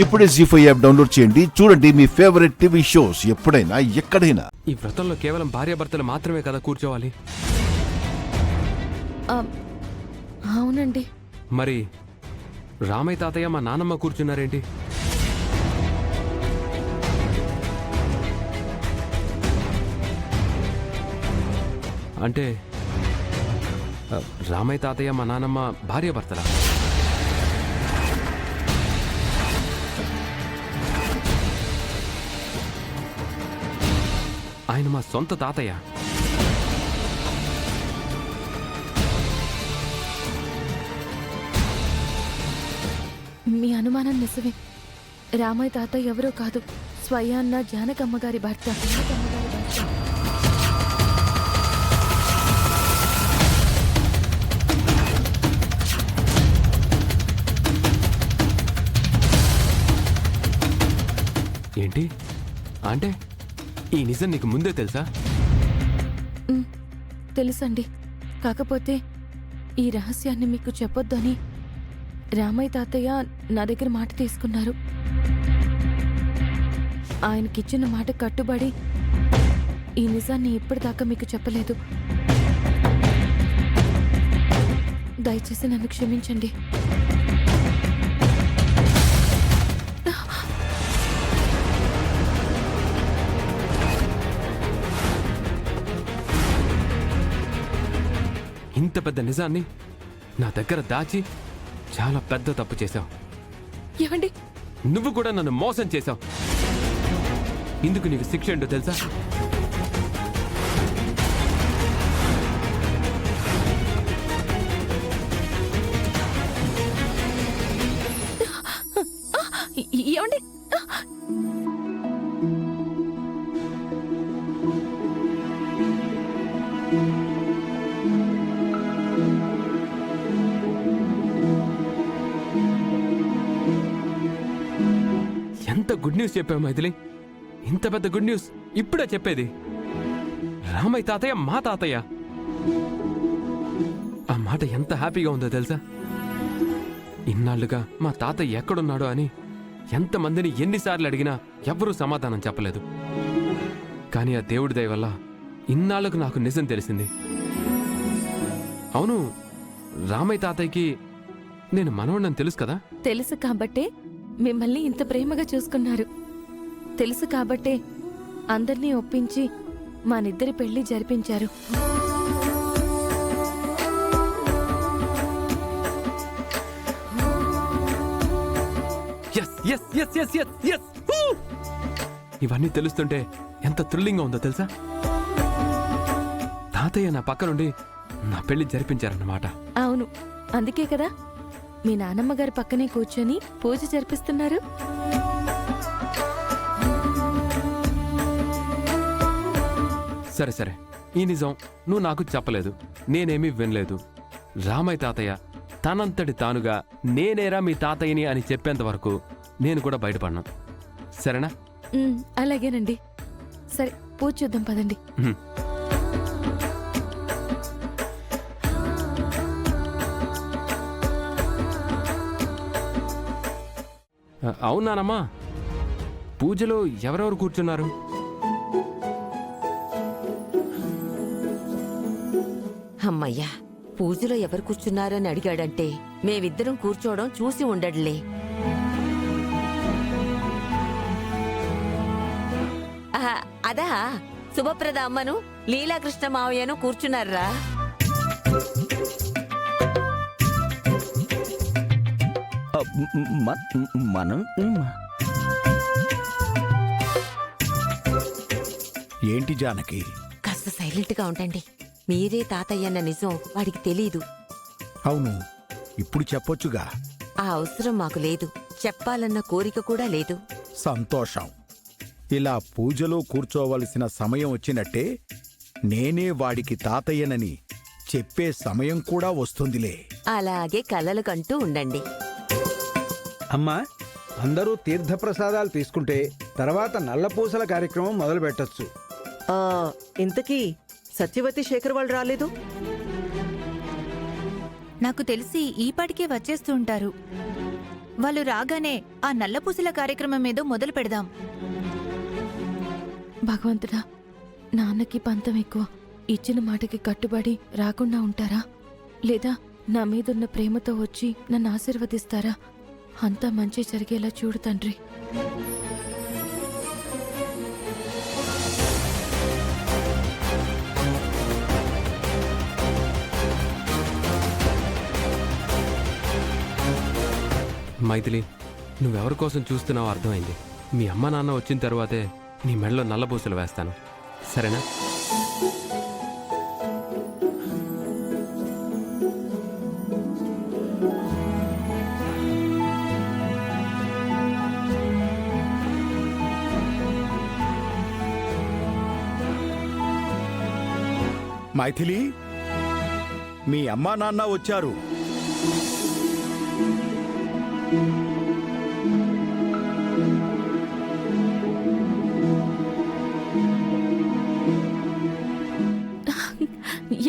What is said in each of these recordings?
ఇప్పుడే జీ5 app download చేయండి. చూడండి మీ ఫేవరెట్ టీవీ షోస్ ఎప్పుడైనా ఎక్కడైనా. ఈ వ్రతంలో కేవలం భార్యాభర్తలు మాత్రమే కదా కూర్చోవాలి? అవునండి. మరి రామయ్య తాతయ్య మా నానమ్మ కూర్చున్నారేంటి? అంటే రామయ్య తాతయ్య మా నానమ్మ భార్యాభర్తలా? ఆయన మా సొంత తాతయ్య. మీ అనుమానం నిజమే. రామయ్య తాత ఎవరో కాదు, స్వయాన్న జానకమ్మ గారి భర్త. ఏంటి అంటే ఈ నిజం నీకు ముందే తెలుసా? తెలుసండి. కాకపోతే ఈ రహస్యాన్ని మీకు చెప్పొద్దని రామయ్య తాతయ్య నా దగ్గర మాట తీసుకున్నారు. ఆయనకిచ్చిన మాట కట్టుబడి ఈ నిజాన్ని ఇప్పటిదాకా మీకు చెప్పలేదు. దయచేసి నన్ను క్షమించండి. ఇంత పెద్ద నిజాన్ని నా దగ్గర దాచి చాలా పెద్ద తప్పు చేశావు. ఏమండి, నువ్వు కూడా నన్ను మోసం చేశావు. ఇందుకు నీకు శిక్ష ఏంటో తెలుసా? ఏమండి, ఎంత గుడ్ న్యూస్ చెప్పావు మైథిలి. ఇంత పెద్ద గుడ్ న్యూస్ ఇప్పుడే చెప్పేది. రామయ్య తాతయ్య మా తాతయ్య. ఆ మాట ఎంత హ్యాపీగా ఉందో తెలుసా? ఇన్నాళ్లుగా మా తాతయ్య ఎక్కడున్నాడో అని ఎంతమందిని ఎన్నిసార్లు అడిగినా ఎవ్వరూ సమాధానం చెప్పలేదు. కానీ ఆ దేవుడి దయ వల్ల ఇన్నాళ్లకు నాకు నిజం తెలిసింది. అవును, రామయ్య తాతయ్యకి నేను మనవణ్ణని తెలుసు కదా? తెలుసు కాబట్టే మిమ్మల్ని ఇంత ప్రేమగా చూసుకున్నారు. తెలుసు కాబట్టే అందర్నీ ఒప్పించి మానిద్దరి పెళ్లి జరిపించారు. ఇవన్నీ తెలుస్తుంటే ఎంత థ్రిల్లింగ్గా ఉందో తెలుసా? తాతయ్య నా పక్క నుండి నా పెళ్లి జరిపించారన్నమాట. అవును, అందుకే కదా మీ నానమ్మ గారి పక్కనే కూర్చొని పూజ జరిపిస్తున్నారు. సరే సరే, ఈ నిజం నువ్వు నాకు చెప్పలేదు, నేనేమీ వినలేదు. రామయ్య తాతయ్య తనంతటి తానుగా నేనేరా మీ తాతయ్యని అని చెప్పేంత వరకు నేను కూడా బయటపడినా. సరేనా? అలాగేనండి. సరే, పూజ చూద్దాం పదండి. అవునానమ్మా, పూజలో ఎవరెవరు కూర్చున్నారు? అమ్మయ్యా, పూజలో ఎవరు కూర్చున్నారని అడిగాడంటే మేమిద్దరం కూర్చోవడం చూసి ఉండడులే. అదా, శుభప్రద అమ్మను లీలాకృష్ణ మావయ్యను కూర్చున్నారా? మనం ఏంటి జానకి? కాస్త సైలెంట్ గా ఉండండి. మీరే తాతయ్యన్న నిజం వాడికి తెలీదు. అవును, ఇప్పుడు చెప్పొచ్చుగా. ఆ అవసరం మాకు లేదు, చెప్పాలన్న కోరిక కూడా లేదు. సంతోషం. ఇలా పూజలో కూర్చోవలసిన సమయం వచ్చినట్టే నేనే వాడికి తాతయ్యనని చెప్పే సమయం కూడా వస్తుందిలే. అలాగే కలలు కంటూ ఉండండి. అమ్మా, అందరూ తీర్థప్రసాదాలు తీసుకుంటే తర్వాత నల్లపూసల కార్యక్రమం మొదలు పెట్టచ్చు. ఇంతకీ సత్యవతి శేఖర్ వాళ్ళు రాలేదు? నాకు తెలిసి ఈపాటికే వచ్చేస్తూ ఉంటారు. వాళ్ళు రాగానే ఆ నల్లపూసల కార్యక్రమం ఏదో మొదలు పెడదాం. భగవంతుడా, నాన్నకి పంతం ఎక్కువ. ఇచ్చిన మాటకి కట్టుబడి రాకుండా ఉంటారా? లేదా నా మీదున్న ప్రేమతో వచ్చి నన్ను ఆశీర్వదిస్తారా? అంతా మంచి జరిగేలా చూడు తండ్రి. మైథిలి, నువ్వెవరి కోసం చూస్తున్నావో అర్థమైంది. మీ అమ్మ నాన్న వచ్చిన తర్వాతే నీ మెడలో నల్లబూసలు వేస్తాను, సరేనా? మైథిలి, మీ అమ్మా నాన్న వచ్చారు.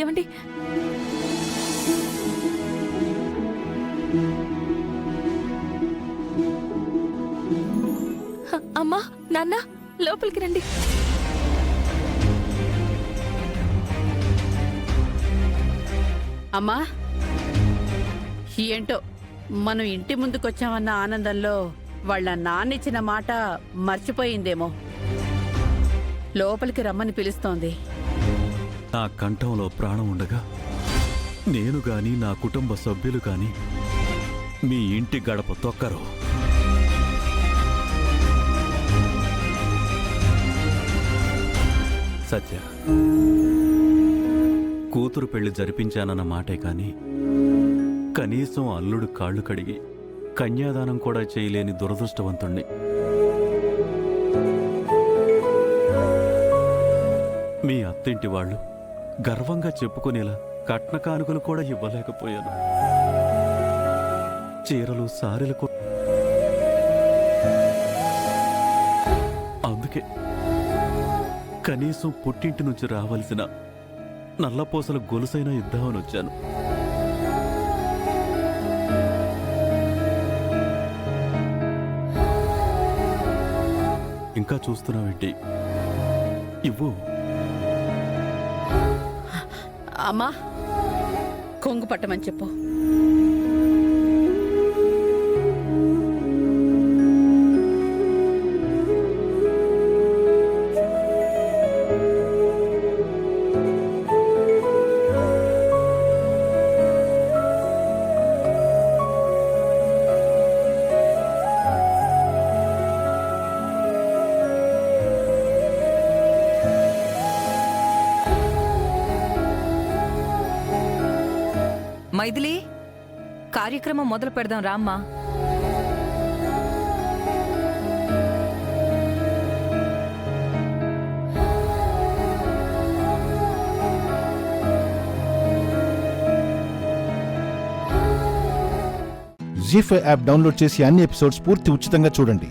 ఏమండి, అమ్మా నాన్న లోపలికి రండి. అమ్మా, ఏంటో మనం ఇంటి ముందుకొచ్చామన్న ఆనందంలో వాళ్ళ నాన్నిచ్చిన మాట మర్చిపోయిందేమో. లోపలికి రమ్మని పిలుస్తోంది. నా కంఠంలో ప్రాణం ఉండగా నేను గాని నా కుటుంబ సభ్యులు గాని మీ ఇంటి గడప తొక్కరు. సత్య, కూతురు పెళ్లి జరిపించానన్న మాటే కాని కనీసం అల్లుడు కాళ్ళు కడిగి కన్యాదానం కూడా చేయలేని దురదృష్టవంతుణ్ణి. మీ అత్తింటి వాళ్ళు గర్వంగా చెప్పుకునేలా కట్న కానుకలు కూడా ఇవ్వలేకపోయాను. చీరలు సారెలకు. అందుకే కనీసం పుట్టింటి నుంచి రావాల్సిన నల్లపూసల గొలుసైనా ఇద్దామని వచ్చాను. ఇంకా చూస్తున్నావేంటి? ఇవ్వు. అమ్మా, కొంగు పట్టమని చెప్పు. మైథిలి, కార్యక్రమం మొదలు పెడదాం రామ్మా. జీ5 యాప్ డౌన్లోడ్ చేసి అన్ని ఎపిసోడ్స్ పూర్తి ఉచితంగా చూడండి.